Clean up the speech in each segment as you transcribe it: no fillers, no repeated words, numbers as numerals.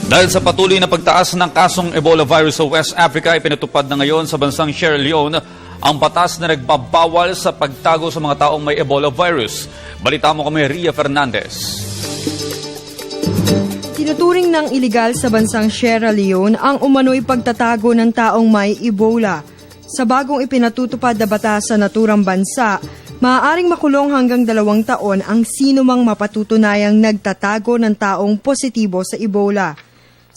Dahil sa patuloy na pagtaas ng kasong Ebola virus sa West Africa, ipinatupad na ngayon sa bansang Sierra Leone ang batas na nagbabawal sa pagtago sa mga taong may Ebola virus. Balita mo kami, Ria Fernandez. Tinuturing ng iligal sa bansang Sierra Leone ang umano'y pagtatago ng taong may Ebola. Sa bagong ipinatutupad na batas sa naturang bansa, maaaring makulong hanggang 2 taon ang sinumang mapatutunayang nagtatago ng taong positibo sa Ebola.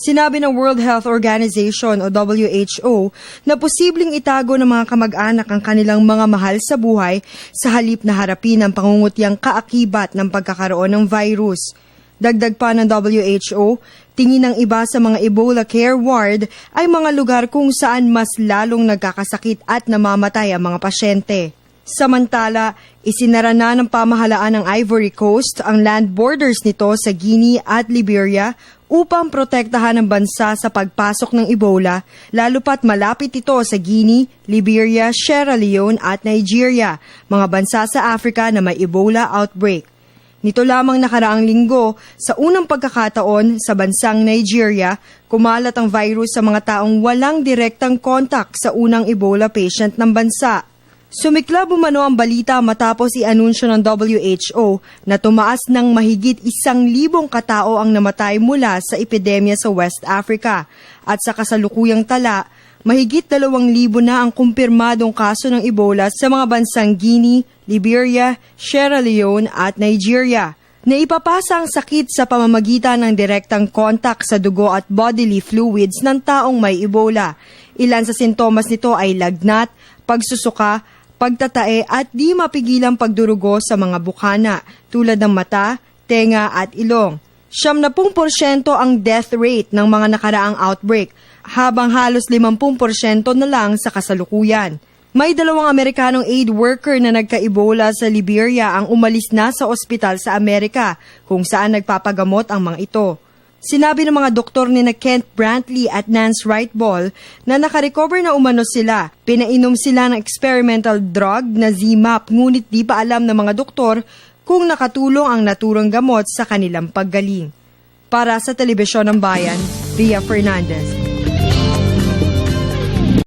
Sinabi ng World Health Organization o WHO na posibleng itago ng mga kamag-anak ang kanilang mga mahal sa buhay sa halip na harapin ang pangungutiang kaakibat ng pagkakaroon ng virus. Dagdag pa ng WHO, tingin ng iba sa mga Ebola Care Ward ay mga lugar kung saan mas lalong nagkakasakit at namamatay ang mga pasyente. Samantala, isinara na ng pamahalaan ng Ivory Coast ang land borders nito sa Guinea at Liberia upang protektahan ang bansa sa pagpasok ng Ebola, lalo pat malapit ito sa Guinea, Liberia, Sierra Leone at Nigeria, mga bansa sa Africa na may Ebola outbreak. Nito lamang nakaraang linggo, sa unang pagkakataon sa bansang Nigeria, kumalat ang virus sa mga taong walang direktang kontak sa unang Ebola patient ng bansa. Sumiklab umano ang balita matapos i-anunsyo ng WHO na tumaas ng mahigit 1,000 katao ang namatay mula sa epidemya sa West Africa. At sa kasalukuyang tala, mahigit 2,000 na ang kumpirmadong kaso ng Ebola sa mga bansang Guinea, Liberia, Sierra Leone at Nigeria. Naipapasa ang sakit sa pamamagitan ng direktang kontak sa dugo at bodily fluids ng taong may Ebola. Ilan sa sintomas nito ay lagnat, pagsusuka, pagtatae at di mapigilang pagdurugo sa mga bukana tulad ng mata, tenga at ilong. 70% ang death rate ng mga nakaraang outbreak, habang halos 50% na lang sa kasalukuyan. May 2 Amerikanong aid worker na nagka-Ebola sa Liberia ang umalis na sa ospital sa Amerika kung saan nagpapagamot ang mga ito. Sinabi ng mga doktor ni Kent Brantley at Nance Wright-Ball na nakarecover na umano sila. Pinainom sila ng experimental drug na Z-MAP ngunit di pa alam ng mga doktor kung nakatulong ang naturang gamot sa kanilang paggaling. Para sa Telebisyon ng Bayan, Ria Fernandez.